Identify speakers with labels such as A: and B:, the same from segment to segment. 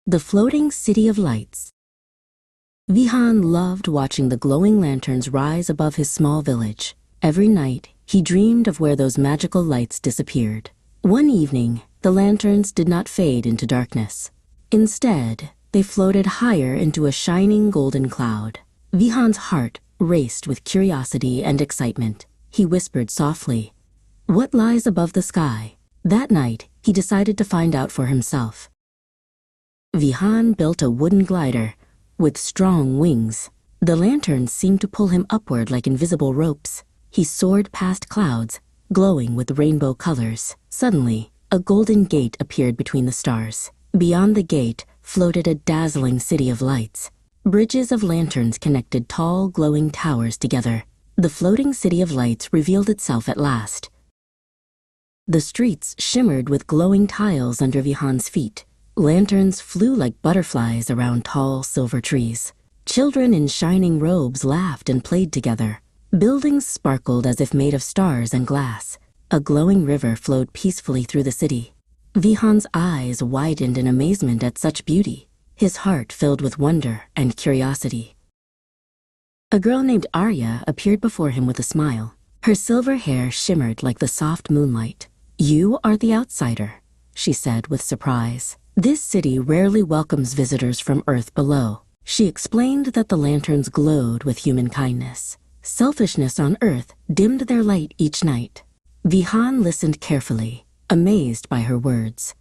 A: The Floating City of Lights. Vihan loved watching the glowing lanterns rise above his small village. Every night, he dreamed of where those magical lights disappeared. One evening, the lanterns did not fade into darkness. Instead, they floated higher into a shining golden cloud. Vihan's heart raced with curiosity and excitement. He whispered softly, "What lies above the sky?" That night, he decided to find out for himself. Vihan built a wooden glider with strong wings. The lanterns seemed to pull him upward like invisible ropes. He soared past clouds, glowing with rainbow colors. Suddenly, a golden gate appeared between the stars. Beyond the gate floated a dazzling city of lights. Bridges of lanterns connected tall, glowing towers together. The floating city of lights revealed itself at last. The streets shimmered with glowing tiles under Vihan's feet. Lanterns flew like butterflies around tall silver trees. Children in shining robes laughed and played together. Buildings sparkled as if made of stars and glass. A glowing river flowed peacefully through the city. Vihan's eyes widened in amazement at such beauty. His heart filled with wonder and curiosity. A girl named Arya appeared before him with a smile. Her silver hair shimmered like the soft moonlight. "You are the outsider," she said with surprise. "This city rarely welcomes visitors from Earth below." She explained that the lanterns glowed with human kindness. Selfishness on Earth dimmed their light each night. Vihan listened carefully, amazed by her words.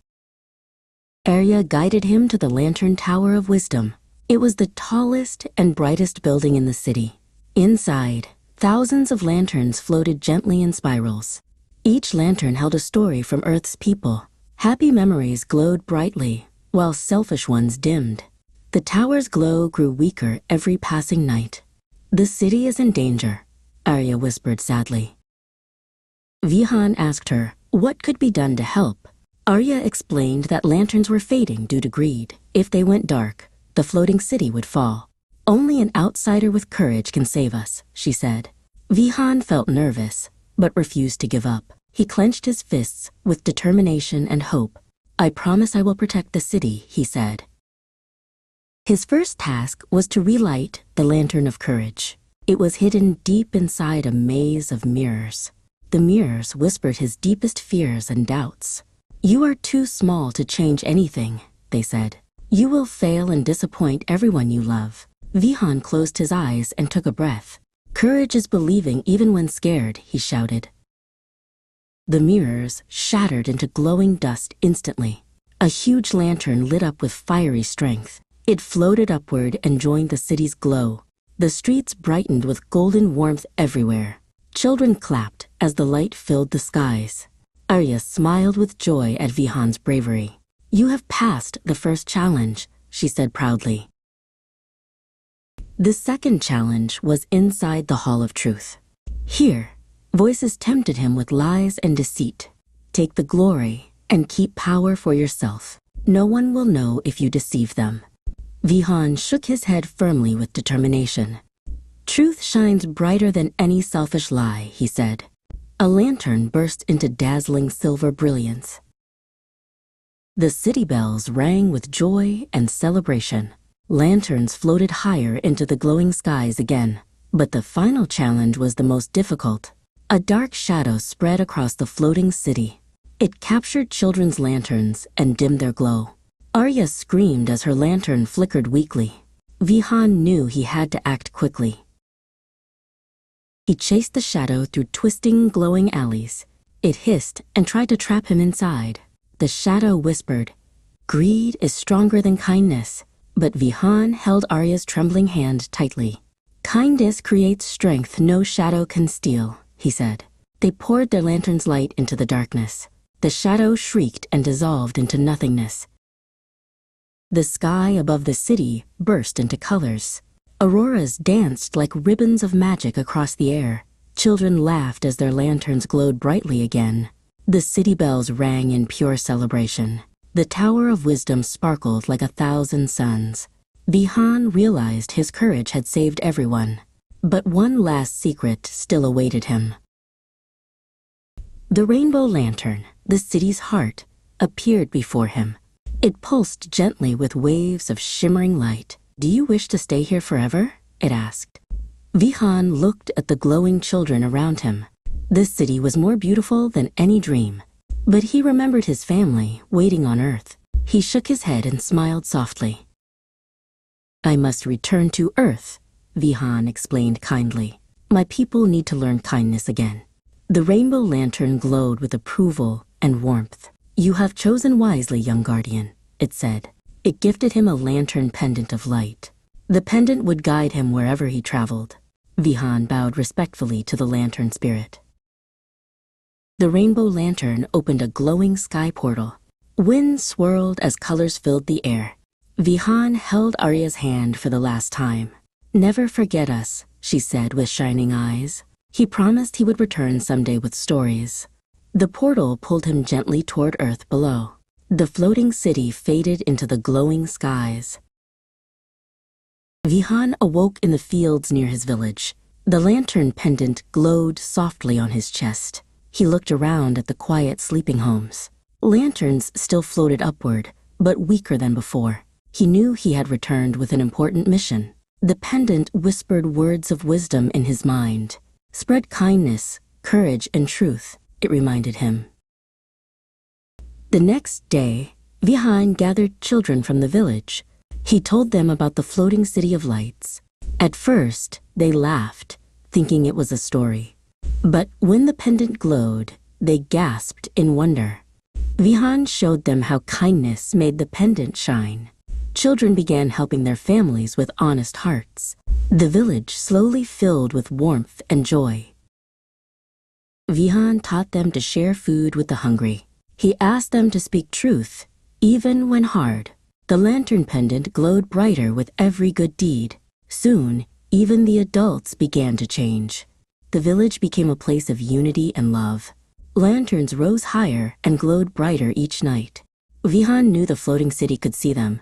A: Arya guided him to the Lantern Tower of Wisdom. It was the tallest and brightest building in the city. Inside, thousands of lanterns floated gently in spirals. Each lantern held a story from Earth's people. Happy memories glowed brightly, while selfish ones dimmed. The tower's glow grew weaker every passing night. "The city is in danger," Arya whispered sadly. Vihan asked her what could be done to help. Arya explained that lanterns were fading due to greed. If they went dark, the floating city would fall. "Only an outsider with courage can save us," she said. Vihan felt nervous, but refused to give up. He clenched his fists with determination and hope. "I promise I will protect the city," he said. His first task was to relight the Lantern of Courage. It was hidden deep inside a maze of mirrors. The mirrors whispered his deepest fears and doubts. "You are too small to change anything," they said. "You will fail and disappoint everyone you love." Vihan closed his eyes and took a breath. "Courage is believing even when scared," he shouted. The mirrors shattered into glowing dust instantly. A huge lantern lit up with fiery strength. It floated upward and joined the city's glow. The streets brightened with golden warmth everywhere. Children clapped as the light filled the skies. Arya smiled with joy at Vihan's bravery. "You have passed the first challenge," she said proudly. The second challenge was inside the Hall of Truth. Here, voices tempted him with lies and deceit. "Take the glory and keep power for yourself. No one will know if you deceive them." Vihan shook his head firmly with determination. "Truth shines brighter than any selfish lie," he said. A lantern burst into dazzling silver brilliance. The city bells rang with joy and celebration. Lanterns floated higher into the glowing skies again. But the final challenge was the most difficult. A dark shadow spread across the floating city. It captured children's lanterns and dimmed their glow. Arya screamed as her lantern flickered weakly. Vihan knew he had to act quickly. He chased the shadow through twisting, glowing alleys. It hissed and tried to trap him inside. The shadow whispered, "Greed is stronger than kindness." But Vihan held Arya's trembling hand tightly. "Kindness creates strength no shadow can steal," he said. They poured their lantern's light into the darkness. The shadow shrieked and dissolved into nothingness. The sky above the city burst into colors. Auroras danced like ribbons of magic across the air. Children laughed as their lanterns glowed brightly again. The city bells rang in pure celebration. The Tower of Wisdom sparkled like 1,000 suns. Vihan realized his courage had saved everyone. But one last secret still awaited him. The rainbow lantern, the city's heart, appeared before him. It pulsed gently with waves of shimmering light. "Do you wish to stay here forever?" it asked. Vihan looked at the glowing children around him. This city was more beautiful than any dream. But he remembered his family waiting on Earth. He shook his head and smiled softly. "I must return to Earth," Vihan explained kindly. "My people need to learn kindness again." The rainbow lantern glowed with approval and warmth. "You have chosen wisely, young guardian," it said. It gifted him a lantern pendant of light. The pendant would guide him wherever he traveled. Vihan bowed respectfully to the lantern spirit. The rainbow lantern opened a glowing sky portal. Wind swirled as colors filled the air. Vihan held Arya's hand for the last time. "Never forget us," she said with shining eyes. He promised he would return someday with stories. The portal pulled him gently toward Earth below. The floating city faded into the glowing skies. Vihan awoke in the fields near his village. The lantern pendant glowed softly on his chest. He looked around at the quiet sleeping homes. Lanterns still floated upward, but weaker than before. He knew he had returned with an important mission. The pendant whispered words of wisdom in his mind. "Spread kindness, courage, and truth," it reminded him. The next day, Vihan gathered children from the village. He told them about the floating city of lights. At first, they laughed, thinking it was a story. But when the pendant glowed, they gasped in wonder. Vihan showed them how kindness made the pendant shine. Children began helping their families with honest hearts. The village slowly filled with warmth and joy. Vihan taught them to share food with the hungry. He asked them to speak truth, even when hard. The lantern pendant glowed brighter with every good deed. Soon, even the adults began to change. The village became a place of unity and love. Lanterns rose higher and glowed brighter each night. Vihan knew the floating city could see them.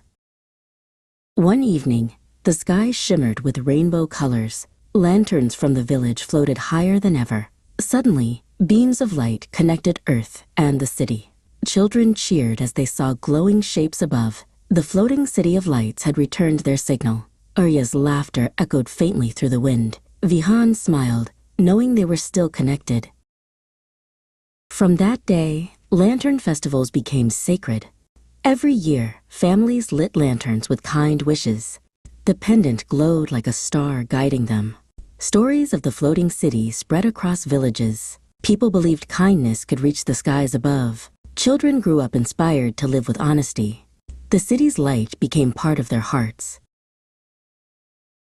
A: One evening, the sky shimmered with rainbow colors. Lanterns from the village floated higher than ever. Suddenly, beams of light connected Earth and the city. Children cheered as they saw glowing shapes above. The floating city of lights had returned their signal. Arya's laughter echoed faintly through the wind. Vihan smiled, knowing they were still connected. From that day, lantern festivals became sacred. Every year, families lit lanterns with kind wishes. The pendant glowed like a star guiding them. Stories of the floating city spread across villages. People believed kindness could reach the skies above. Children grew up inspired to live with honesty. The city's light became part of their hearts.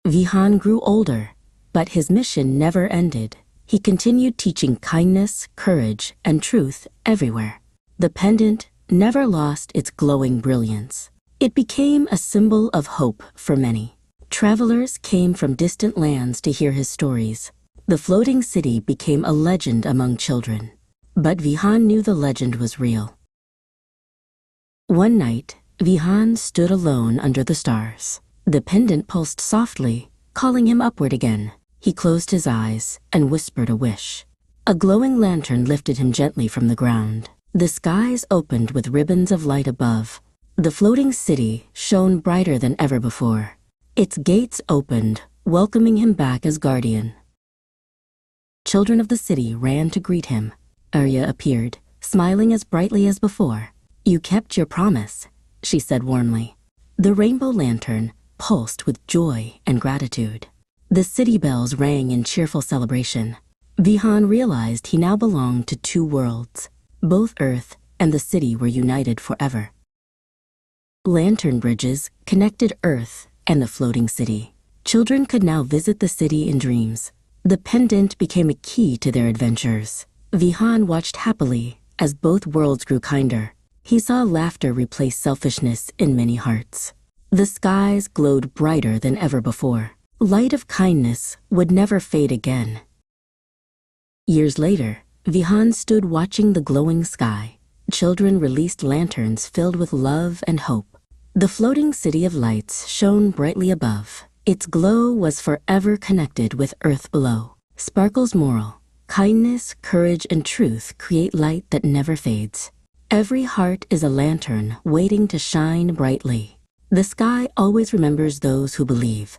A: Vihan grew older, but his mission never ended. He continued teaching kindness, courage, and truth everywhere. The pendant never lost its glowing brilliance. It became a symbol of hope for many. Travelers came from distant lands to hear his stories. The floating city became a legend among children. But Vihan knew the legend was real. One night, Vihan stood alone under the stars. The pendant pulsed softly, calling him upward again. He closed his eyes and whispered a wish. A glowing lantern lifted him gently from the ground. The skies opened with ribbons of light above. The floating city shone brighter than ever before. Its gates opened, welcoming him back as guardian. Children of the city ran to greet him. Arya appeared, smiling as brightly as before. "You kept your promise," she said warmly. The rainbow lantern pulsed with joy and gratitude. The city bells rang in cheerful celebration. Vihan realized he now belonged to two worlds. Both Earth and the city were united forever. Lantern bridges connected Earth and the floating city. Children could now visit the city in dreams. The pendant became a key to their adventures. Vihan watched happily as both worlds grew kinder. He saw laughter replace selfishness in many hearts. The skies glowed brighter than ever before. Light of kindness would never fade again. Years later, Vihan stood watching the glowing sky. Children released lanterns filled with love and hope. The floating city of lights shone brightly above. Its glow was forever connected with Earth below. Sparkle's moral: kindness, courage, and truth create light that never fades. Every heart is a lantern waiting to shine brightly. The sky always remembers those who believe,